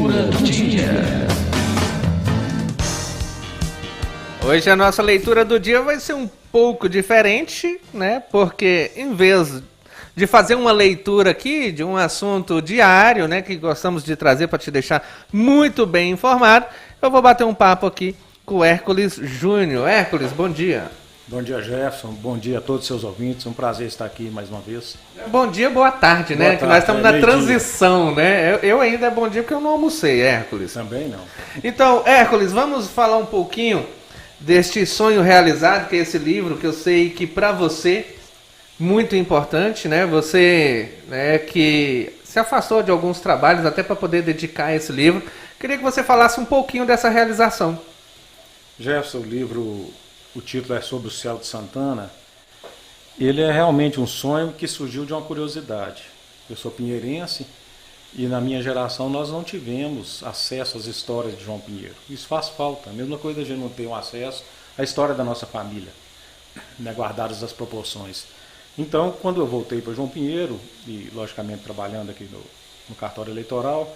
Leitura do dia. Hoje a nossa leitura do dia vai ser um pouco diferente, né? Porque em vez de fazer uma leitura aqui de um assunto diário, né, que gostamos de trazer para te deixar muito bem informado, eu vou bater um papo aqui com o Hércules Júnior. Hércules, bom dia. Bom dia, Jefferson. Bom dia a todos os seus ouvintes. É um prazer estar aqui mais uma vez. Bom dia, boa tarde, né? Boa Que tarde, nós estamos na meio-dia. transição, né? Eu ainda é bom dia porque eu não almocei, Hércules. Também não. Então, Hércules, vamos falar um pouquinho deste sonho realizado, que é esse livro, que eu sei que para você muito importante, né? Você, né, que se afastou de alguns trabalhos até para poder dedicar a esse livro. Queria que você falasse um pouquinho dessa realização. Jefferson, o título é Sobre o Céu de Santana. Ele é realmente um sonho que surgiu de uma curiosidade. Eu sou pinheirense e na minha geração nós não tivemos acesso às histórias de João Pinheiro. Isso faz falta. A mesma coisa a gente não ter um acesso à história da nossa família, né, guardadas as proporções. Então, quando eu voltei para João Pinheiro, e logicamente trabalhando aqui no cartório eleitoral,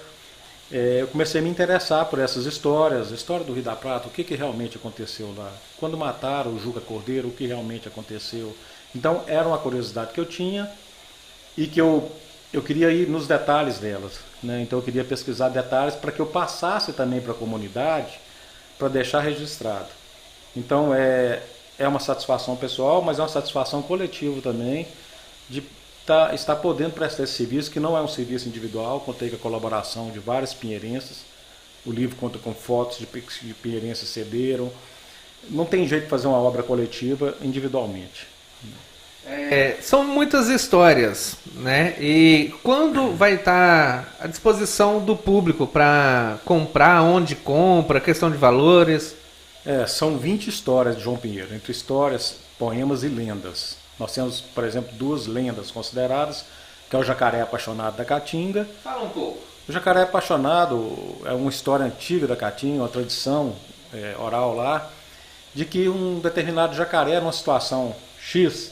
eu comecei a me interessar por essas histórias, a história do Rio da Prata, o que realmente aconteceu lá. Quando mataram o Juca Cordeiro, o que realmente aconteceu. Então, era uma curiosidade que eu tinha e que eu queria ir nos detalhes delas, né? Então, eu queria pesquisar detalhes para que eu passasse também para a comunidade, para deixar registrado. Então, é uma satisfação pessoal, mas é uma satisfação coletiva também, de estar podendo prestar esse serviço, que não é um serviço individual, contei com a colaboração de vários pinheirenses. O livro conta com fotos de pinheirenses que cederam. Não tem jeito de fazer uma obra coletiva individualmente. São muitas histórias, né? E quando vai estar à disposição do público para comprar, onde compra, questão de valores? São 20 histórias de João Pinheiro, entre histórias, poemas e lendas. Nós temos, por exemplo, 2 lendas consideradas, que é o Jacaré Apaixonado da Caatinga. Fala um pouco. O Jacaré Apaixonado é uma história antiga da Caatinga, uma tradição oral lá, de que um determinado jacaré, numa situação X,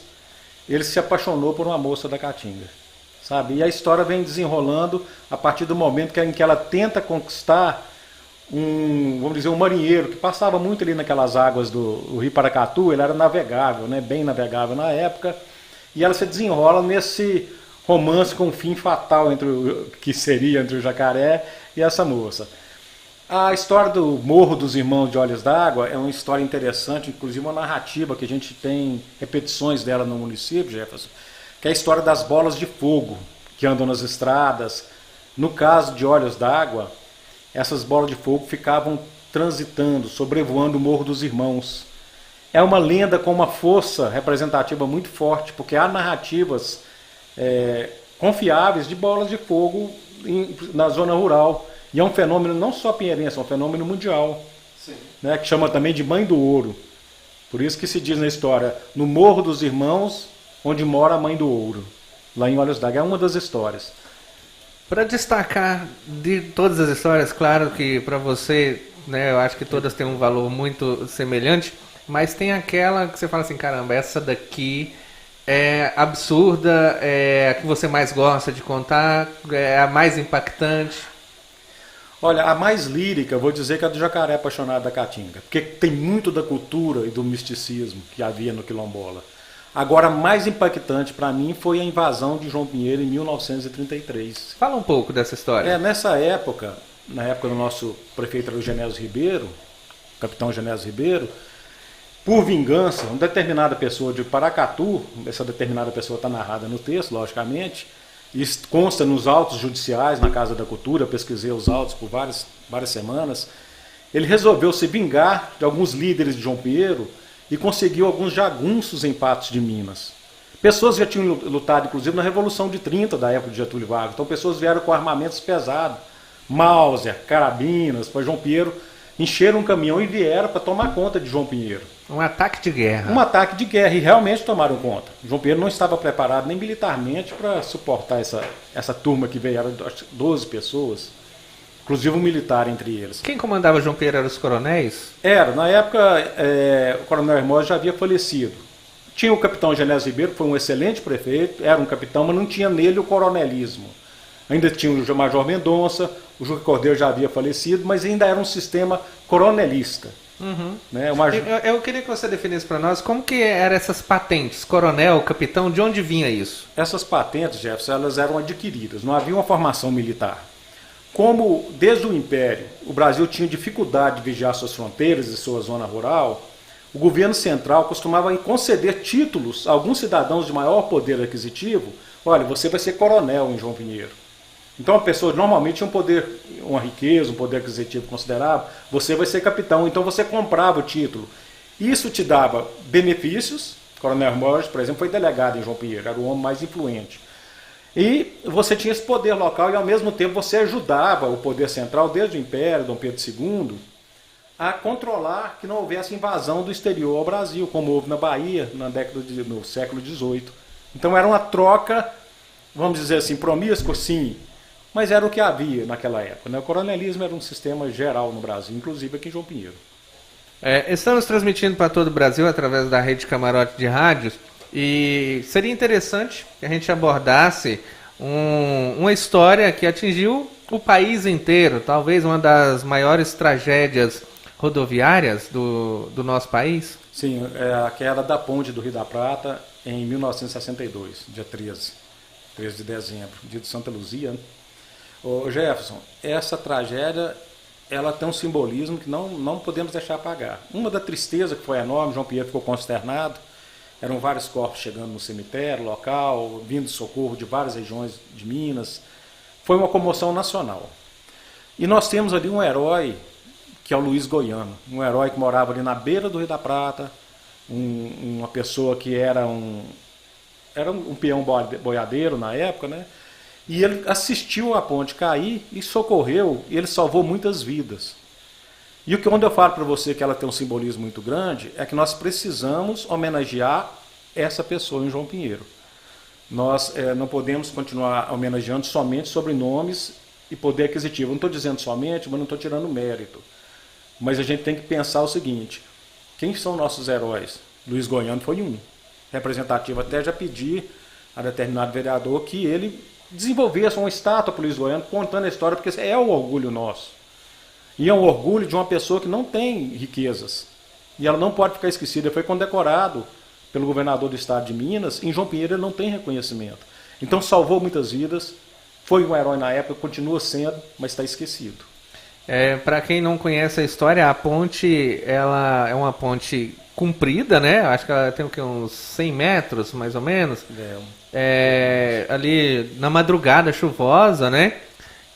ele se apaixonou por uma moça da Caatinga, sabe? E a história vem desenrolando a partir do momento em que ela tenta conquistar vamos dizer, um marinheiro que passava muito ali naquelas águas do Rio Paracatu. Ele era navegável, né? Bem navegável na época, e ela se desenrola nesse romance com um fim fatal que seria entre o jacaré e essa moça. A história do Morro dos Irmãos de Olhos d'Água é uma história interessante, inclusive uma narrativa que a gente tem repetições dela no município, Jefferson, que é a história das bolas de fogo que andam nas estradas. No caso de Olhos d'Água, essas bolas de fogo ficavam transitando, sobrevoando o Morro dos Irmãos. É uma lenda com uma força representativa muito forte, porque há narrativas confiáveis de bolas de fogo na zona rural. E é um fenômeno não só pinheirense, é um fenômeno mundial, né, que chama também de Mãe do Ouro. Por isso que se diz na história, no Morro dos Irmãos, onde mora a Mãe do Ouro, lá em Olhos d'Água. É uma das histórias. Para destacar de todas as histórias, claro que para você, né, eu acho que todas têm um valor muito semelhante, mas tem aquela que você fala assim, caramba, essa daqui é absurda, é a que você mais gosta de contar, é a mais impactante. Olha, a mais lírica, eu vou dizer que é a do Jacaré Apaixonado da Caatinga, porque tem muito da cultura e do misticismo que havia no quilombola. Agora, a mais impactante para mim foi a invasão de João Pinheiro em 1933. Fala um pouco dessa história. Nessa época, na época do nosso prefeito era o Genésio Ribeiro, capitão Genésio Ribeiro, por vingança, uma determinada pessoa de Paracatu, essa determinada pessoa está narrada no texto, logicamente, isso consta nos autos judiciais na Casa da Cultura, eu pesquisei os autos por várias semanas. Ele resolveu se vingar de alguns líderes de João Pinheiro e conseguiu alguns jagunços em Patos de Minas. Pessoas já tinham lutado, inclusive, na Revolução de 30, da época de Getúlio Vargas. Então, pessoas vieram com armamentos pesados, Mauser, carabinas, para João Pinheiro, encheram um caminhão e vieram para tomar conta de João Pinheiro. Um ataque de guerra. Um ataque de guerra, e realmente tomaram conta. João Pinheiro não estava preparado nem militarmente para suportar essa turma que veio, eram 12 pessoas, inclusive um militar entre eles. Quem comandava João Pinheiro eram os coronéis? Na época o coronel Hermógenes já havia falecido. Tinha o capitão Genésio Ribeiro, que foi um excelente prefeito, era um capitão, mas não tinha nele o coronelismo. Ainda tinha o Major Mendonça, o Juca Cordeiro já havia falecido, mas ainda era um sistema coronelista. Uhum. Né? Eu queria que você definisse para nós como que eram essas patentes, coronel, capitão, de onde vinha isso? Essas patentes, Jefferson, elas eram adquiridas, não havia uma formação militar. Como desde o Império o Brasil tinha dificuldade de vigiar suas fronteiras e sua zona rural, o governo central costumava conceder títulos a alguns cidadãos de maior poder aquisitivo. Olha, você vai ser coronel em João Pinheiro. Então a pessoa normalmente tinha um poder, uma riqueza, um poder aquisitivo considerável, você vai ser capitão, então você comprava o título. Isso te dava benefícios. Coronel Borges, por exemplo, foi delegado em João Pinheiro, era o homem mais influente. E você tinha esse poder local e ao mesmo tempo você ajudava o poder central, desde o Império, Dom Pedro II, a controlar que não houvesse invasão do exterior ao Brasil, como houve na Bahia no século XVIII. Então era uma troca, vamos dizer assim, promíscua, sim, mas era o que havia naquela época. Né? O coronelismo era um sistema geral no Brasil, inclusive aqui em João Pinheiro. Estamos transmitindo para todo o Brasil através da rede Camarote de Rádios e seria interessante que a gente abordasse uma história que atingiu o país inteiro, talvez uma das maiores tragédias rodoviárias do nosso país. Sim, a queda da ponte do Rio da Prata em 1962, dia 13 de dezembro, dia de Santa Luzia. Né? Ô Jefferson, essa tragédia ela tem um simbolismo que não podemos deixar apagar. Uma da tristeza que foi enorme, João Pinheiro ficou consternado, eram vários corpos chegando no cemitério local, vindo de socorro de várias regiões de Minas. Foi uma comoção nacional. E nós temos ali um herói, que é o Luiz Goiano, um herói que morava ali na beira do Rio da Prata, uma pessoa que era um peão boiadeiro na época, né? E ele assistiu a ponte cair e socorreu, e ele salvou muitas vidas. E quando eu falo para você que ela tem um simbolismo muito grande, é que nós precisamos homenagear essa pessoa em João Pinheiro. Nós não podemos continuar homenageando somente sobrenomes e poder aquisitivo. Eu não estou dizendo somente, mas não estou tirando mérito. Mas a gente tem que pensar o seguinte, quem são nossos heróis? Luiz Goiano foi um. Representativo, até já pedi a determinado vereador que ele desenvolvesse uma estátua para o Luiz Goiano contando a história, porque é o orgulho nosso. E é um orgulho de uma pessoa que não tem riquezas. E ela não pode ficar esquecida. Ele foi condecorado pelo governador do estado de Minas. Em João Pinheiro ele não tem reconhecimento. Então salvou muitas vidas. Foi um herói na época, continua sendo, mas está esquecido. Para quem não conhece a história, a ponte ela é uma ponte comprida, né? Acho que ela tem uns 100 metros, mais ou menos. Ali na madrugada chuvosa, né?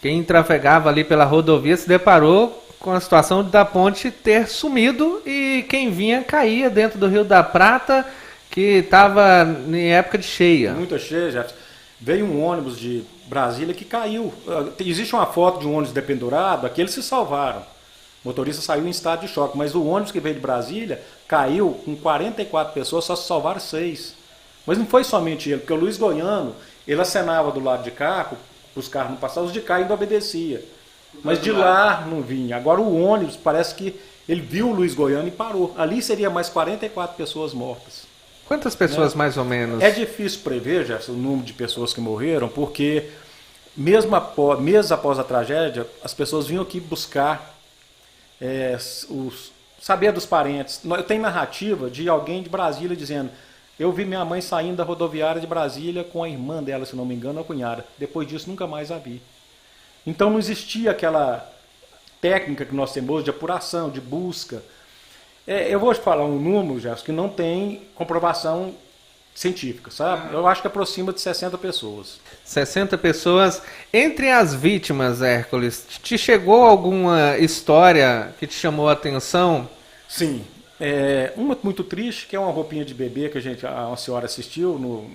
Quem trafegava ali pela rodovia se deparou com a situação da ponte ter sumido e quem vinha caía dentro do Rio da Prata, que estava em época de cheia. Muito cheia, Jefferson. Veio um ônibus de Brasília que caiu. Existe uma foto de um ônibus dependurado, aqueles se salvaram. O motorista saiu em estado de choque, mas o ônibus que veio de Brasília caiu com 44 pessoas, só se salvaram 6. Mas não foi somente ele, porque o Luiz Goiano, ele acenava do lado de cá, os carros não passavam, os de cá ainda obedecia. Mas de lá não vinha. Agora o ônibus, parece que ele viu o Luiz Goiano e parou. Ali seria mais 44 pessoas mortas. Quantas pessoas mais ou menos? É difícil prever, Jefferson, o número de pessoas que morreram, porque meses após a tragédia, as pessoas vinham aqui buscar saber dos parentes. Eu tenho narrativa de alguém de Brasília dizendo: eu vi minha mãe saindo da rodoviária de Brasília com a irmã dela, se não me engano, a cunhada. Depois disso, nunca mais a vi. Então não existia aquela técnica que nós temos hoje de apuração, de busca. Eu vou te falar um número, Jefferson, que não tem comprovação científica, sabe? Eu acho que aproxima de 60 pessoas. 60 pessoas. Entre as vítimas, Hércules, te chegou alguma história que te chamou a atenção? Sim. Uma muito triste, que é uma roupinha de bebê que uma senhora assistiu,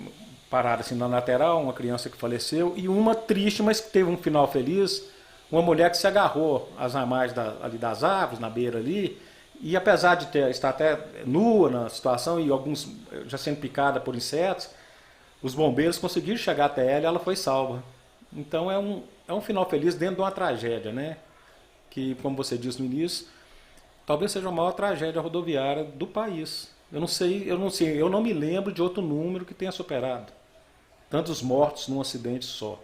parada assim na lateral, uma criança que faleceu, e uma triste, mas que teve um final feliz, uma mulher que se agarrou às ramas ali das árvores, na beira ali, e apesar de estar até nua na situação e alguns já sendo picada por insetos, os bombeiros conseguiram chegar até ela e ela foi salva. Então é um final feliz dentro de uma tragédia, né? Que, como você disse no início, talvez seja a maior tragédia rodoviária do país. Eu não me lembro de outro número que tenha superado tantos mortos num acidente só.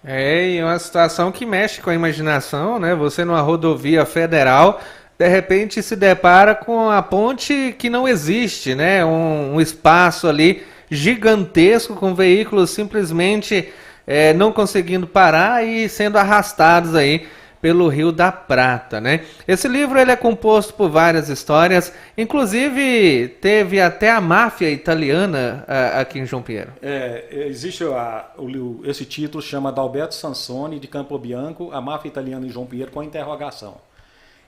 É, e é uma situação que mexe com a imaginação, né? Você numa rodovia federal, de repente se depara com a ponte que não existe, né? Um espaço ali gigantesco com veículos simplesmente não conseguindo parar e sendo arrastados aí pelo Rio da Prata, né? Esse livro ele é composto por várias histórias, inclusive teve até a máfia italiana aqui em João Pinheiro. Existe esse título, chama Adalberto Sansoni de Campobianco, a máfia italiana em João Pinheiro, com interrogação.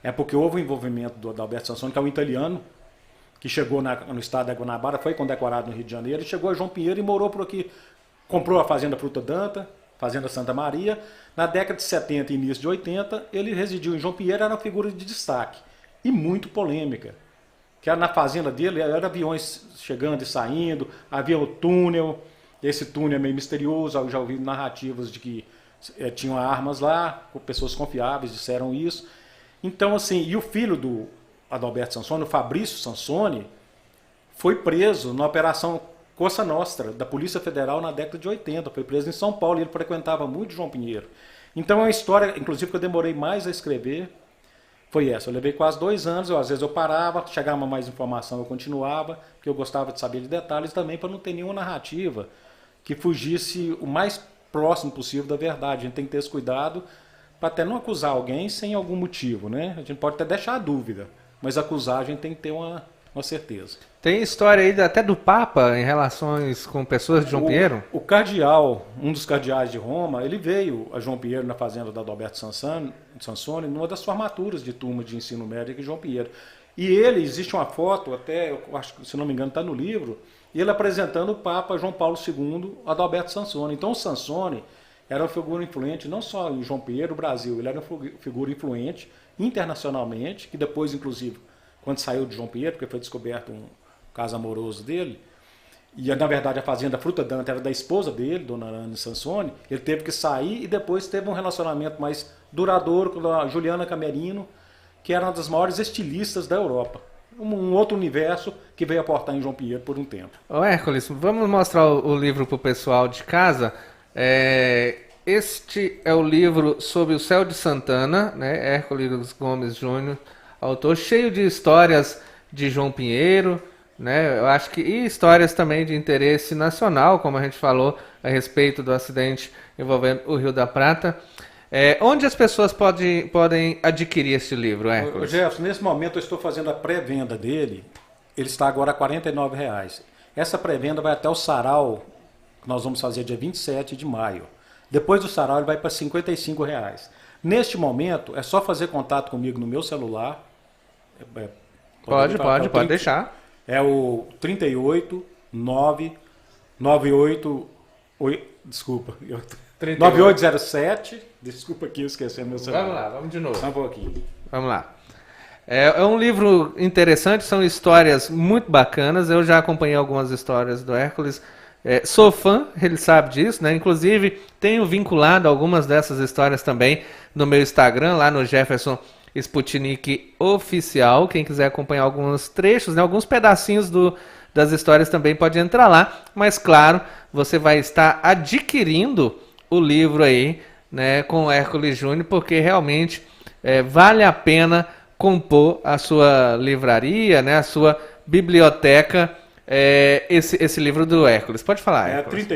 É porque houve o envolvimento do Adalberto Sansoni, que é um italiano, que chegou no estado da Guanabara, foi condecorado no Rio de Janeiro, e chegou a João Pinheiro e morou por aqui. Comprou a Fazenda Fruta Danta, Fazenda Santa Maria. Na década de 70 e início de 80, ele residiu em João Pinheiro, era uma figura de destaque e muito polêmica. Que era na fazenda dele, eram aviões chegando e saindo, havia o túnel, esse túnel é meio misterioso, eu já ouvi narrativas de que tinham armas lá, pessoas confiáveis disseram isso. Então, assim, e o filho do Adalberto Sansoni, o Fabrício Sansoni, foi preso na Operação Cosa Nostra, da Polícia Federal, na década de 80. Foi preso em São Paulo e ele frequentava muito João Pinheiro. Então é uma história, inclusive, que eu demorei mais a escrever, foi essa. Eu levei quase 2 anos, às vezes eu parava, chegava mais informação, eu continuava, porque eu gostava de saber de detalhes também, para não ter nenhuma narrativa que fugisse o mais próximo possível da verdade. A gente tem que ter esse cuidado para até não acusar alguém sem algum motivo, né? A gente pode até deixar a dúvida, mas acusar a gente tem que ter uma certeza. Tem história aí até do Papa em relações com pessoas de João Pinheiro? O cardeal, um dos cardeais de Roma, ele veio a João Pinheiro na fazenda da Adalberto Sansoni, numa das formaturas de turma de ensino médio em João Pinheiro. E ele, existe uma foto, até, eu acho que se não me engano está no livro, ele apresentando o Papa João Paulo II, Adalberto Sansoni. Então o Sansoni era uma figura influente, não só em João Pinheiro, no Brasil, ele era uma figura influente internacionalmente, que depois, inclusive, quando saiu de João Pinheiro, porque foi descoberto um caso amoroso dele, e na verdade a fazenda Fruta Danta era da esposa dele, Dona Ana Sansoni, ele teve que sair e depois teve um relacionamento mais duradouro com a Juliana Camerino, que era uma das maiores estilistas da Europa. Um outro universo que veio aportar em João Pinheiro por um tempo. Ô Hércules, vamos mostrar o livro para o pessoal de casa. Este é o livro Sob o Céu de Santana, né? Hércules Gomes Júnior, autor, cheio de histórias de João Pinheiro, né? Eu acho que e histórias também de interesse nacional, como a gente falou a respeito do acidente envolvendo o Rio da Prata. Onde as pessoas podem adquirir esse livro, Hércules? Jefferson, nesse momento eu estou fazendo a pré-venda dele. Ele está agora a R$ 49,00. Essa pré-venda vai até o sarau, que nós vamos fazer dia 27 de maio. Depois do sarau ele vai para R$ 55,00. Neste momento, é só fazer contato comigo no meu celular. Pode deixar. É o 38 998... Desculpa. 9807. Desculpa aqui, eu esqueci meu celular. Vamos lá, vamos de novo. Só um pouquinho. Vamos lá. É um livro interessante, são histórias muito bacanas. Eu já acompanhei algumas histórias do Hércules. Sou fã, ele sabe disso, né? Inclusive, tenho vinculado algumas dessas histórias também no meu Instagram, lá no Jefferson Sputnik Oficial. Quem quiser acompanhar alguns trechos, né? Alguns pedacinhos das histórias também pode entrar lá. Mas, claro, você vai estar adquirindo o livro aí, né? Com o Hércules Júnior, porque realmente vale a pena compor a sua livraria, né? A sua biblioteca. Esse livro do Hércules. Pode falar, Hércules.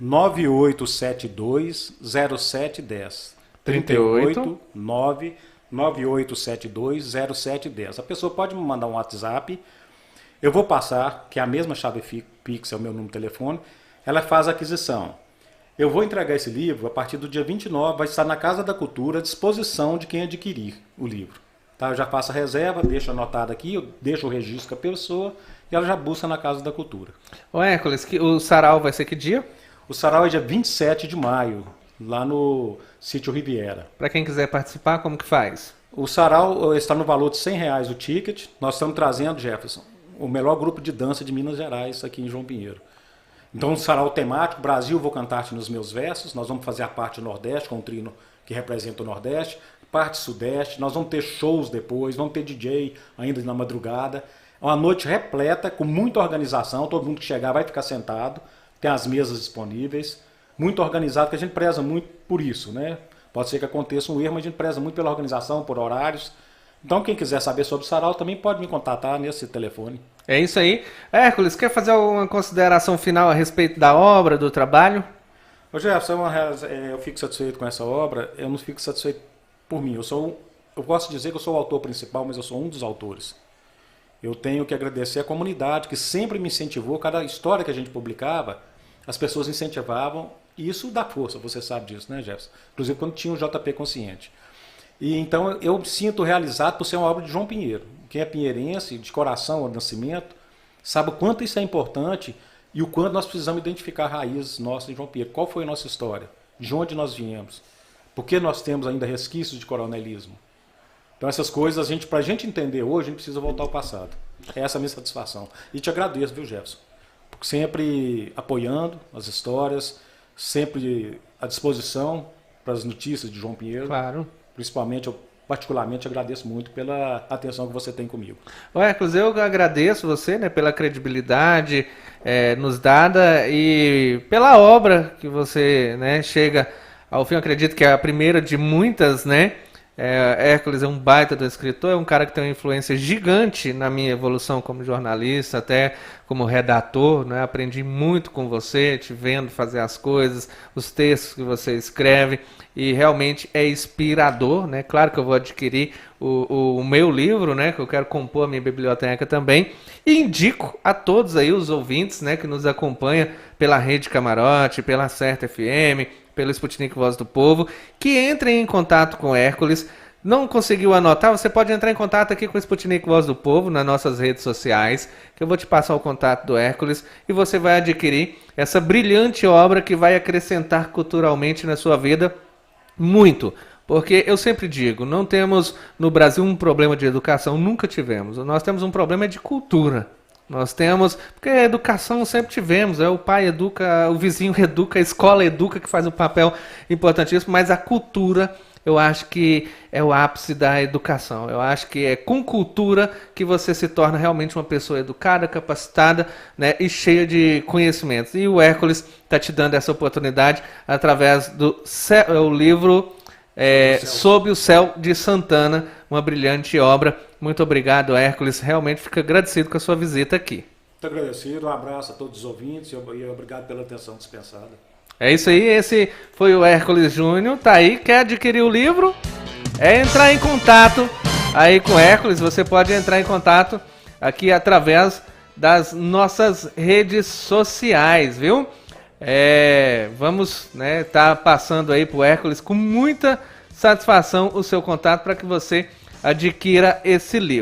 389-9872-0710. 389-9872-0710. A pessoa pode me mandar um WhatsApp. Eu vou passar, que é a mesma chave Pix, é o meu número de telefone. Ela faz a aquisição. Eu vou entregar esse livro a partir do dia 29, vai estar na Casa da Cultura, à disposição de quem adquirir o livro. Tá? Eu já faço a reserva, deixo anotado aqui, eu deixo o registro com a pessoa e ela já busca na Casa da Cultura. Ô Hércules, o sarau vai ser que dia? O sarau é dia 27 de maio, lá no Sítio Riviera. Para quem quiser participar, como que faz? O sarau está no valor de R$100 o ticket. Nós estamos trazendo, Jefferson, o melhor grupo de dança de Minas Gerais aqui em João Pinheiro. Então, um sarau temático, Brasil, vou cantar-te nos meus versos. Nós vamos fazer a parte Nordeste, com um trino que representa o Nordeste. Parte Sudeste, nós vamos ter shows depois, vamos ter DJ ainda na madrugada. É uma noite repleta, com muita organização, todo mundo que chegar vai ficar sentado, tem as mesas disponíveis. muito organizado, que a gente preza muito por isso, né? Pode ser que aconteça um erro, mas a gente preza muito pela organização, por horários. Então, quem quiser saber sobre o sarau também pode me contatar nesse telefone. É isso aí. Hércules, quer fazer alguma consideração final a respeito da obra, do trabalho? Ô Jefferson, eu fico satisfeito com essa obra, eu não fico satisfeito por mim. Eu gosto de dizer que eu sou o autor principal, mas eu sou um dos autores. Eu tenho que agradecer a comunidade que sempre me incentivou, cada história que a gente publicava, as pessoas incentivavam, e isso dá força, você sabe disso, né, Jefferson? Inclusive quando tinha o JP Consciente. E então eu me sinto realizado por ser uma obra de João Pinheiro. Quem é pinheirense, de coração ao nascimento, sabe o quanto isso é importante e o quanto nós precisamos identificar raízes nossas de João Pinheiro. Qual foi a nossa história? De onde nós viemos? Por que nós temos ainda resquícios de coronelismo? Então essas coisas, para a gente entender hoje, a gente precisa voltar ao passado. Essa é a minha satisfação. E te agradeço, viu, Jefferson? Sempre apoiando as histórias, sempre à disposição para as notícias de João Pinheiro. Claro. Principalmente, eu particularmente agradeço muito pela atenção que você tem comigo. Hércules, eu agradeço você, né, pela credibilidade nos dada e pela obra que você, né, chega ao fim. Eu acredito que é a primeira de muitas, né? Hércules é um baita do escritor, é um cara que tem uma influência gigante na minha evolução como jornalista, até como redator, né? Aprendi muito com você, te vendo fazer as coisas, os textos que você escreve, e realmente é inspirador, né? Claro que eu vou adquirir o meu livro, né? Que eu quero compor a minha biblioteca também, e indico a todos aí os ouvintes, né, que nos acompanham pela Rede Camarote, pela Certa FM, pelo Sputnik Voz do Povo, que entrem em contato com Hércules. Não conseguiu anotar? Você pode entrar em contato aqui com o Sputnik Voz do Povo nas nossas redes sociais, que eu vou te passar o contato do Hércules e você vai adquirir essa brilhante obra que vai acrescentar culturalmente na sua vida muito. Porque eu sempre digo, não temos no Brasil um problema de educação, nunca tivemos. Nós temos um problema de cultura. Nós temos, porque a educação sempre tivemos, o pai educa, o vizinho educa, a escola educa, que faz um papel importantíssimo, mas a cultura, eu acho que é o ápice da educação. Eu acho que é com cultura que você se torna realmente uma pessoa educada, capacitada, né, e cheia de conhecimentos. E o Hércules está te dando essa oportunidade através do livro Sob o Céu de Santana, uma brilhante obra. Muito obrigado, Hércules. Realmente fico agradecido com a sua visita aqui. Muito agradecido, um abraço a todos os ouvintes e obrigado pela atenção dispensada. É isso aí, esse foi o Hércules Júnior. Tá aí, quer adquirir o livro? É entrar em contato aí com o Hércules. Você pode entrar em contato aqui através das nossas redes sociais, viu? Vamos, né, tá passando aí pro Hércules com muita satisfação o seu contato para que você adquira esse livro.